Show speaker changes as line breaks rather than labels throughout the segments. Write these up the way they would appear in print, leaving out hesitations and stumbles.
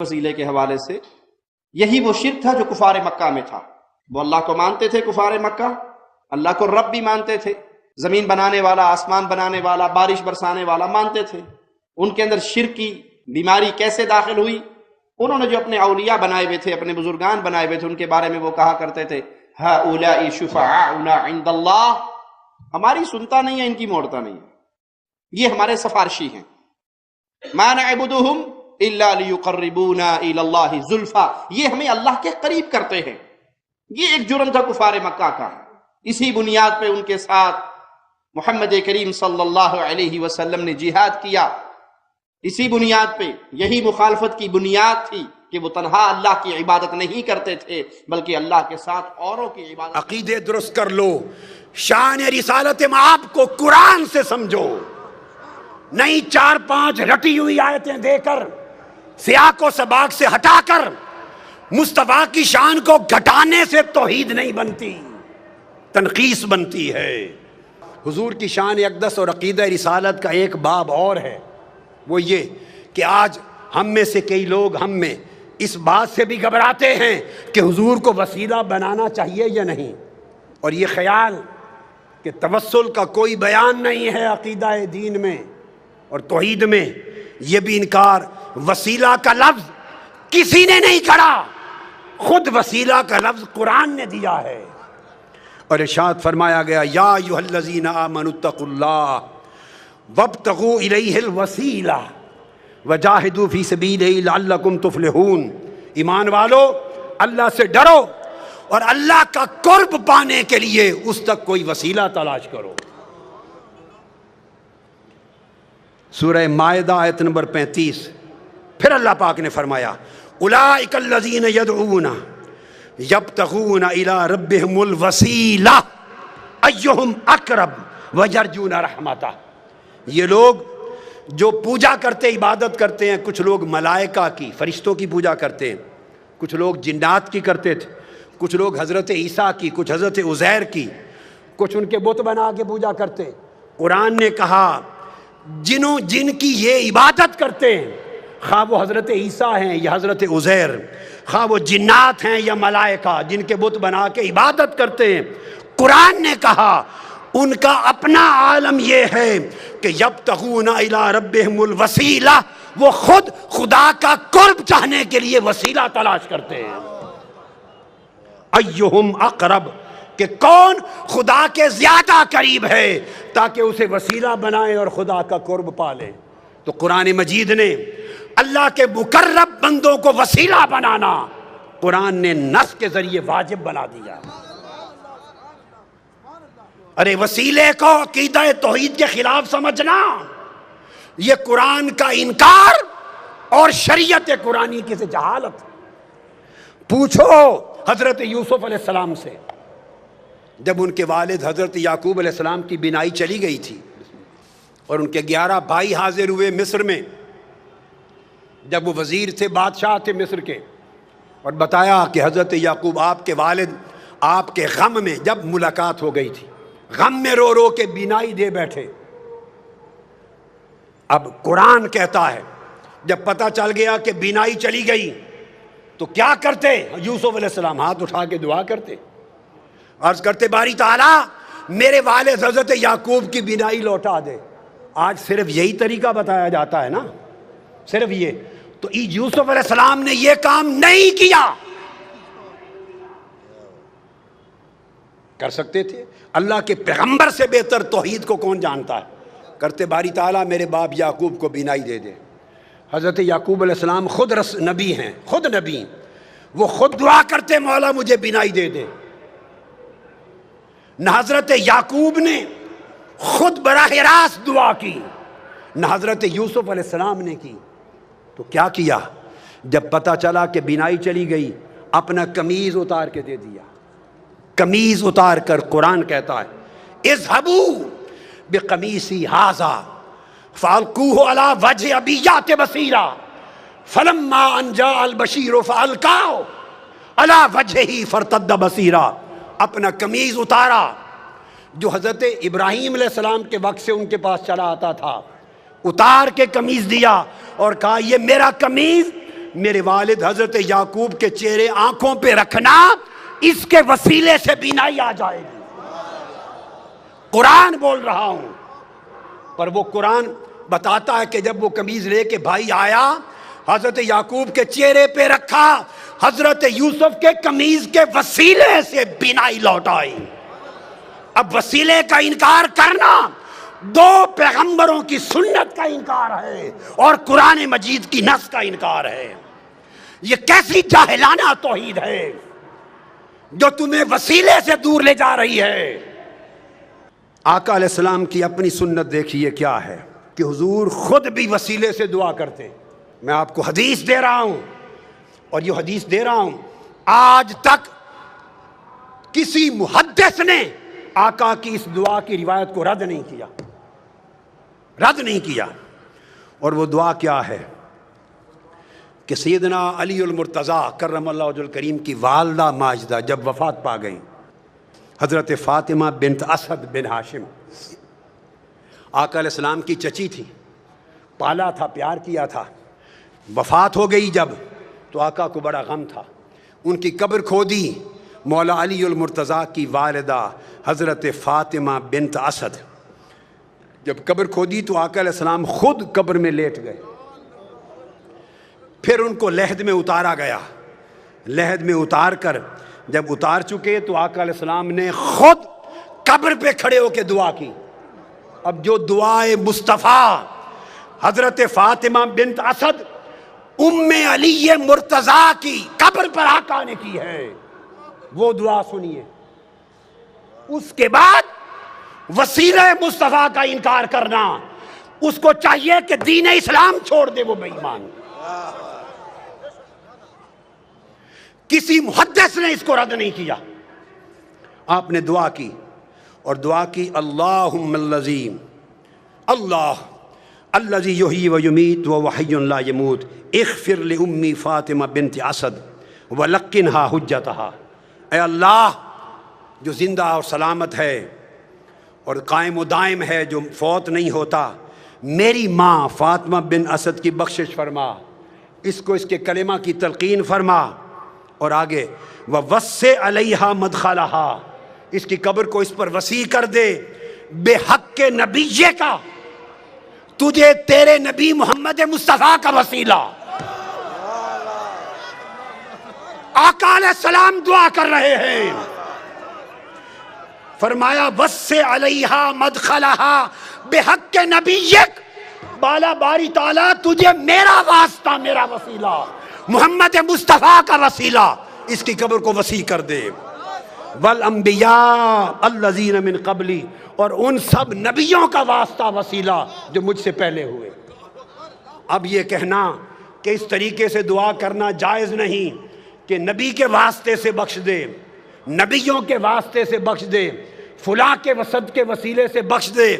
وسیلے کے حوالے سے، یہی وہ شرک تھا جو کفار مکہ میں تھا۔ وہ اللہ کو مانتے تھے کفار مکہ، اللہ کو رب بھی مانتے تھے، زمین بنانے والا، آسمان بنانے والا، بارش برسانے والا مانتے تھے۔ ان کے اندر شرک کی بیماری کیسے داخل ہوئی؟ انہوں نے جو اپنے اولیاء بنائے ہوئے تھے، اپنے بزرگان بنائے ہوئے تھے، ان کے بارے میں وہ کہا کرتے تھے ہؤلاء شفعاؤنا عند اللہ، ہماری سنتا نہیں ہے، ان کی موڑتا نہیں ہے، یہ ہمارے سفارشی ہیں۔ ما نعبدهم الا لیقربونا الی اللہ زلفی، یہ ہمیں اللہ کے قریب کرتے ہیں۔ یہ ایک جرم تھا کفار مکہ کا۔ اسی بنیاد پہ ان کے ساتھ محمد کریم صلی اللہ علیہ وسلم نے جہاد کیا۔ اسی بنیاد پہ، یہی مخالفت کی بنیاد تھی کہ وہ تنہا اللہ کی عبادت نہیں کرتے تھے بلکہ اللہ کے ساتھ اوروں کی عبادت۔
عقیدے درست کر لو، شان رسالت مآب کو قرآن سے سمجھو، نہیں 4-5 رٹی ہوئی آیتیں دے کر، سیاق و سباق سے ہٹا کر مصطفیٰ کی شان کو گھٹانے سے توحید نہیں بنتی، تنقیص بنتی ہے۔ حضور کی شان اقدس اور عقیدہ رسالت کا ایک باب اور ہے، وہ یہ کہ آج ہم میں سے کئی لوگ ہم میں اس بات سے بھی گھبراتے ہیں کہ حضور کو وسیلہ بنانا چاہیے یا نہیں، اور یہ خیال کہ توسل کا کوئی بیان نہیں ہے عقیدہ دین میں اور توحید میں، یہ بھی انکار۔ وسیلہ کا لفظ کسی نے نہیں کھڑا، خود وسیلہ کا لفظ قرآن نے دیا ہے، اور ارشاد فرمایا گیا یا ایھا الذین آمنوا اتقوا اللہ وابتغوا الیہ الوسیلہ وجاہدوا فی سبیلہ لعلکم تفلحون۔ ایمان والو، اللہ سے ڈرو اور اللہ کا قرب پانے کے لیے اس تک کوئی وسیلہ تلاش کرو۔ سورہ مائدہ آیت نمبر 35، پھر اللہ پاک نے فرمایا اولئک الذین یدعون یبتغون الی ربہم الوسیلہ ایہم اقرب ویرجون رحمتہ۔ یہ لوگ جو پوجا کرتے، عبادت کرتے ہیں، کچھ لوگ ملائکہ کی، فرشتوں کی پوجا کرتے ہیں، کچھ لوگ جنات کی کرتے تھے، کچھ لوگ حضرت عیسیٰ کی، کچھ حضرت عزیر کی، کچھ ان کے بت بنا کے پوجا کرتے۔ قرآن نے کہا جن کی یہ عبادت کرتے ہیں، خواہ وہ حضرت عیسیٰ ہیں یا حضرت عزیر، خواہ وہ جنات ہیں یا ملائکہ، جن کے بت بنا کے عبادت کرتے ہیں، قرآن نے کہا ان کا اپنا عالم یہ ہے کہ یبتغون الی ربہم الوسیلہ، وہ خود خدا کا قرب چاہنے کے لیے وسیلہ تلاش کرتے ہیں۔ ایہم اقرب، کہ کون خدا کے زیادہ قریب ہے تاکہ اسے وسیلہ بنائے اور خدا کا قرب پالے۔ تو قرآن مجید نے اللہ کے مقرب بندوں کو وسیلہ بنانا قرآن نے نص کے ذریعے واجب بنا دیا۔ ارے وسیلے کو عقیدہ توحید کے خلاف سمجھنا، یہ قرآن کا انکار اور شریعت قرآنی کی سے جہالت۔ پوچھو حضرت یوسف علیہ السلام سے، جب ان کے والد حضرت یعقوب علیہ السلام کی بینائی چلی گئی تھی اور ان کے 11 بھائی حاضر ہوئے مصر میں، جب وہ وزیر تھے، بادشاہ تھے مصر کے، اور بتایا کہ حضرت یعقوب آپ کے والد آپ کے غم میں، جب ملاقات ہو گئی تھی، غم میں رو رو کے بینائی دے بیٹھے۔ اب قرآن کہتا ہے جب پتہ چل گیا کہ بینائی چلی گئی تو کیا کرتے؟ یوسف علیہ السلام ہاتھ اٹھا کے دعا کرتے، عرض کرتے باری تعالیٰ میرے والد حضرت یعقوب کی بینائی لوٹا دے۔ آج صرف یہی طریقہ بتایا جاتا ہے نا، صرف یہ۔ تو یوسف علیہ السلام نے یہ کام نہیں کیا، کر سکتے تھے۔ اللہ کے پیغمبر سے بہتر توحید کو کون جانتا ہے؟ کرتے باری تعالیٰ میرے باپ یعقوب کو بینائی دے دے۔ حضرت یعقوب علیہ السلام خود نبی ہیں، خود نبی، وہ خود دعا کرتے مولا مجھے بینائی دے دے۔ نہ حضرت یعقوب نے خود براہ راست دعا کی، نہ حضرت یوسف علیہ السلام نے کی۔ تو کیا کیا؟ جب پتہ چلا کہ بینائی چلی گئی، اپنا قمیض اتار کے دے دیا۔ قمیض اتار کر قرآن کہتا ہے اذهبوا بقمیصی ھذا فالقوہ علی وجہ ابیۃ بصیرا فلما ان جاء البشیر فالقاہ علی وجہہ فارتد بصیرا۔ اپنا قمیض اتارا، جو حضرت ابراہیم علیہ السلام کے وقت سے ان کے پاس چلا آتا تھا، اتار کے قمیض دیا اور کہا یہ میرا قمیض میرے والد حضرت یعقوب کے چہرے آنکھوں پہ رکھنا، اس کے وسیلے سے بینائی آ جائے گی۔ قرآن بول رہا ہوں، پر وہ قرآن بتاتا ہے کہ جب وہ قمیض لے کے بھائی آیا، حضرت یعقوب کے چہرے پہ رکھا، حضرت یوسف کے قمیض کے وسیلے سے بینائی لوٹ آئی۔ اب وسیلے کا انکار کرنا دو پیغمبروں کی سنت کا انکار ہے اور قرآن مجید کی نص کا انکار ہے۔ یہ کیسی جاہلانہ توحید ہے جو تمہیں وسیلے سے دور لے جا رہی ہے۔ آقا علیہ السلام کی اپنی سنت دیکھیے کیا ہے کہ حضور خود بھی وسیلے سے دعا کرتے۔ میں آپ کو حدیث دے رہا ہوں، اور یہ حدیث دے رہا ہوں، آج تک کسی محدث نے آقا کی اس دعا کی روایت کو رد نہیں کیا، رد نہیں کیا۔ اور وہ دعا کیا ہے کہ سیدنا علی المرتضیٰ کرم اللہ وجہ الکریم کی والدہ ماجدہ جب وفات پا گئیں، حضرت فاطمہ بنت اسد بن ہاشم آقا علیہ السلام کی چچی تھی، پالا تھا، پیار کیا تھا، وفات ہو گئی جب تو آقا کو بڑا غم تھا۔ ان کی قبر کھودی مولا علی المرتضیٰ کی والدہ حضرت فاطمہ بنت اسد، جب قبر کھودی تو آقا علیہ السلام خود قبر میں لیٹ گئے، پھر ان کو لحد میں اتارا گیا، لحد میں اتار کر جب اتار چکے تو آقا علیہ السلام نے خود قبر پہ کھڑے ہو کے دعا کی۔ اب جو دعائے مصطفیٰ حضرت فاطمہ بنت اسد ام علی مرتضیٰ کی قبر پر آقا نے کی ہے، وہ دعا سنیے۔ اس کے بعد وسیلہ مصطفیٰ کا انکار کرنا، اس کو چاہیے کہ دین اسلام چھوڑ دے، وہ بے ایمان۔ کسی محدث نے اس کو رد نہیں کیا۔ آپ نے دعا کی، اور دعا کی اللہم اللذی، اللہ الذی یحیی و یمیت وہو حی لا یموت اغفر لأمی فاطمہ بنت اسد ولقنہا حجتہا۔ اے اللہ جو زندہ اور سلامت ہے اور قائم و دائم ہے، جو فوت نہیں ہوتا، میری ماں فاطمہ بن اسد کی بخشش فرما، اس کو اس کے کلمہ کی تلقین فرما، اور آگے وَوَسِّعْ عَلَيْهَا مَدْخَلَهَا، اس کی قبر کو اس پر وسیع کر دے، بے حق کے نبیے کا، تجھے تیرے نبی محمد مصطفیٰ کا وسیلہ۔ آقا علیہ السلام دعا کر رہے ہیں، فرمایا وَسِّعْ عَلَيْهَا مَدْخَلَهَا بِحَقِّ نَبِيِّكَ، بالا باری تعالیٰ تجھے میرا واسطہ، میرا وسیلہ، محمد مصطفیٰ کا وسیلہ، اس کی قبر کو وسیع کر دے۔ والانبیاء الذین من قبلی، اور ان سب نبیوں کا واسطہ، وسیلہ جو مجھ سے پہلے ہوئے۔ اب یہ کہنا کہ اس طریقے سے دعا کرنا جائز نہیں کہ نبی کے واسطے سے بخش دے، نبیوں کے واسطے سے بخش دے، فلاں کے وسط کے وسیلے سے بخش دے،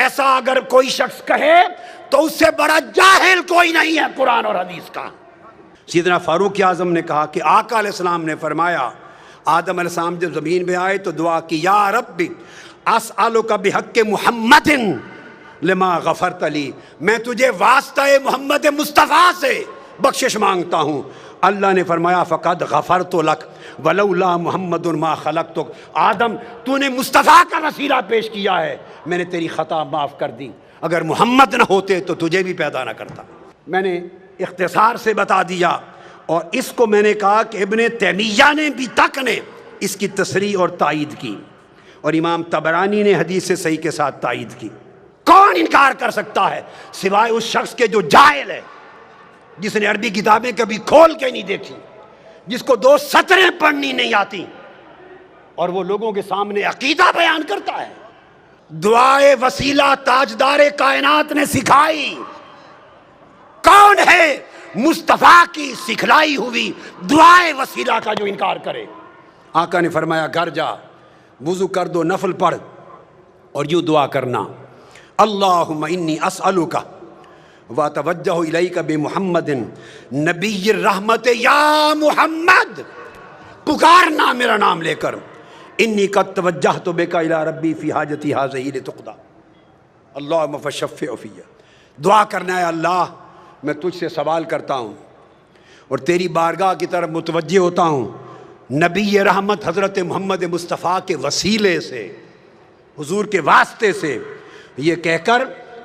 ایسا اگر کوئی شخص کہے تو اس سے بڑا جاہل کوئی نہیں ہے قرآن اور حدیث کا۔ سیدنا فاروق اعظم نے کہا کہ آقا علیہ السلام نے فرمایا، آدم علیہ السلام جب زمین میں آئے تو دعا کی، یا ربی اسألک بحق محمد لما غفرت لی، میں تجھے واسطہ محمد مصطفیٰ سے بخشش مانگتا ہوں۔ اللہ نے فرمایا فقد غفرت لک ولولا محمد ما خلقتک، آدم تو نے مصطفیٰ کا وسیلہ پیش کیا ہے، میں نے تیری خطا معاف کر دی، اگر محمد نہ ہوتے تو تجھے بھی پیدا نہ کرتا۔ میں نے اختصار سے بتا دیا، اور اس کو میں نے کہا کہ ابن تیمیہ نے بھی تک نے اس کی تصریح اور تائید کی، اور امام طبرانی نے حدیث صحیح کے ساتھ تائید کی۔ کون انکار کر سکتا ہے سوائے اس شخص کے جو جاہل ہے، جس نے عربی کتابیں کبھی کھول کے نہیں دیکھی، جس کو 2 سطریں پڑھنی نہیں آتی، اور وہ لوگوں کے سامنے عقیدہ بیان کرتا ہے۔ دعائے وسیلہ تاجدار کائنات نے سکھائی، کون ہے مصطفیٰ کی سکھلائی ہوئی دعائے وسیلہ کا جو انکار کرے؟ آقا نے فرمایا گھر جا، وضو کر دو، نفل پڑھ، اور یوں دعا کرنا، اللہم انی اسألک واتوجہ الیک بمحمد نبی الرحمت، یا محمد، پکارنا میرا نام لے کر، انی قد توجہت بک الی ربی فی حاجتی ہذہ لتقضی، اللہم فشفع فی، دعا کرنا ہے اللہ میں تجھ سے سوال کرتا ہوں اور تیری بارگاہ کی طرف متوجہ ہوتا ہوں نبی رحمت حضرت محمد مصطفیٰ کے وسیلے سے، حضور کے واسطے سے، یہ کہہ کر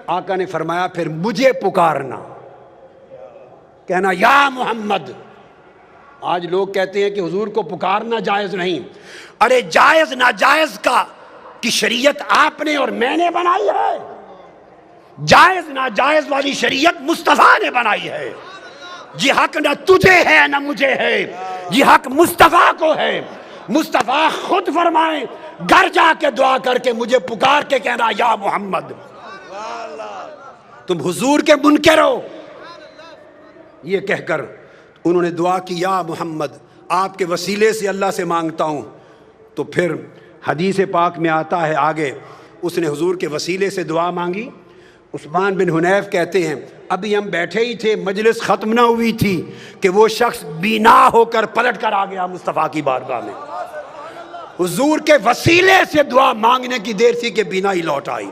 آقا نے فرمایا پھر مجھے پکارنا، کہنا یا محمد۔ آج لوگ کہتے ہیں کہ حضور کو پکارنا جائز نہیں، ارے جائز ناجائز کی شریعت آپ نے اور میں نے بنائی ہے، جائز ناجائز والی شریعت مصطفیٰ نے بنائی ہے۔ یہ حق نہ تجھے ہے نہ مجھے ہے، یہ حق مصطفیٰ کو ہے۔ مصطفیٰ خود فرمائیں گھر جا کے دعا کر کے مجھے پکار کے کہنا یا محمد۔ تم حضور کے منکر ہو، یہ کہہ کر انہوں نے دعا کی یا محمد، آپ کے وسیلے سے اللہ سے مانگتا ہوں۔ تو پھر حدیث پاک میں آتا ہے آگے، اس نے حضور کے وسیلے سے دعا مانگی۔ عثمان بن حنیف کہتے ہیں ابھی ہم بیٹھے ہی تھے، مجلس ختم نہ ہوئی تھی کہ وہ شخص بینا ہو کر پلٹ کر آ گیا مصطفیٰ کی بارگاہ میں۔ حضور کے وسیلے سے دعا مانگنے کی دیر تھی کہ بینا ہی لوٹ آئی۔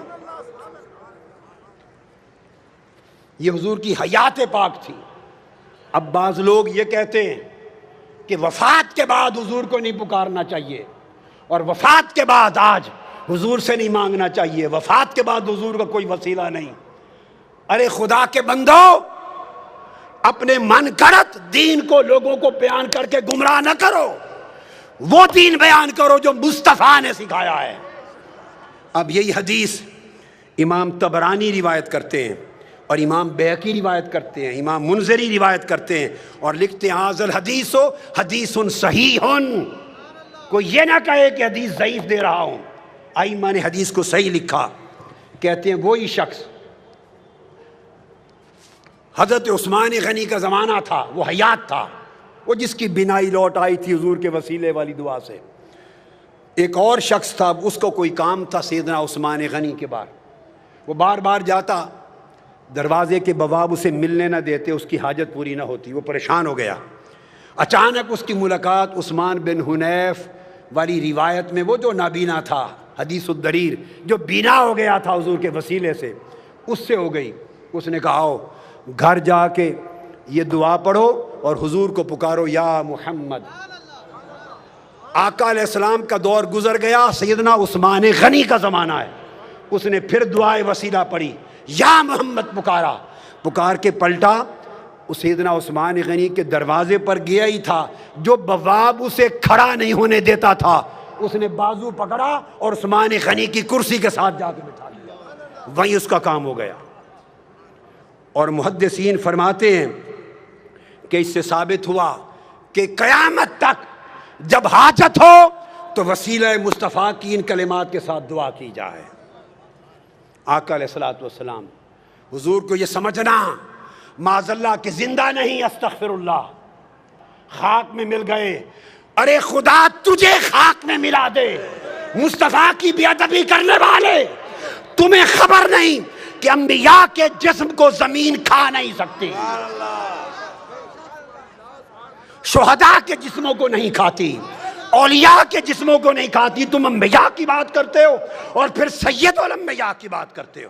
یہ حضور کی حیات پاک تھی۔ اب بعض لوگ یہ کہتے ہیں کہ وفات کے بعد حضور کو نہیں پکارنا چاہیے، اور وفات کے بعد آج حضور سے نہیں مانگنا چاہیے، وفات کے بعد حضور کا کوئی وسیلہ نہیں۔ ارے خدا کے بندو، اپنے من گھڑت دین کو لوگوں کو بیان کر کے گمراہ نہ کرو، وہ دین بیان کرو جو مصطفیٰ نے سکھایا ہے۔ اب یہی حدیث امام طبرانی روایت کرتے ہیں، اور امام بیہقی روایت کرتے ہیں، امام منذری روایت کرتے ہیں، اور لکھتے ہیں ھذا الحدیث حدیث صحیح۔ کوئی یہ نہ کہے کہ حدیث ضعیف دے رہا ہوں، ائمہ نے حدیث کو صحیح لکھا۔ کہتے ہیں وہی شخص حضرت عثمان غنی کا زمانہ تھا، وہ حیات تھا، وہ جس کی بینائی لوٹ آئی تھی حضور کے وسیلے والی دعا سے۔ ایک اور شخص تھا، اس کو کوئی کام تھا سیدنا عثمان غنی کے بار، وہ بار بار جاتا، دروازے کے بواب اسے ملنے نہ دیتے، اس کی حاجت پوری نہ ہوتی، وہ پریشان ہو گیا۔ اچانک اس کی ملاقات عثمان بن حنیف والی روایت میں وہ جو نابینا تھا، حدیث الدریر، جو بینا ہو گیا تھا حضور کے وسیلے سے، اس سے ہو گئی۔ اس نے کہا آؤ گھر جا کے یہ دعا پڑھو اور حضور کو پکارو یا محمد۔ آقا علیہ السلام کا دور گزر گیا، سیدنا عثمان غنی کا زمانہ ہے۔ اس نے پھر دعائے وسیلہ پڑھی، یا محمد پکارا، پکار کے پلٹا، سیدنا عثمان غنی کے دروازے پر گیا ہی تھا، جو بواب اسے کھڑا نہیں ہونے دیتا تھا، اس نے بازو پکڑا اور عثمان غنی کی کرسی کے ساتھ جا کے بٹھا لیا، وہیں اس کا کام ہو گیا۔ اور محدثین فرماتے ہیں کہ اس سے ثابت ہوا کہ قیامت تک جب حاجت ہو تو وسیلہ مصطفیٰ کی ان کلمات کے ساتھ دعا کی جائے۔ آقا علیہ الصلوۃ والسلام، حضور کو یہ سمجھنا معاذ اللہ کہ زندہ نہیں، استغفر اللہ، خاک میں مل گئے۔ ارے خدا تجھے خاک میں ملا دے، مصطفیٰ کی بے ادبی کرنے والے، تمہیں خبر نہیں کہ انبیاء کے جسم کو زمین کھا نہیں سکتی، شہداء کے جسموں کو نہیں کھاتی، اولیاء کے جسموں کو نہیں کھاتی، تم انبیاء کی بات کرتے ہو اور پھر سید الانبیاء کی بات کرتے ہو۔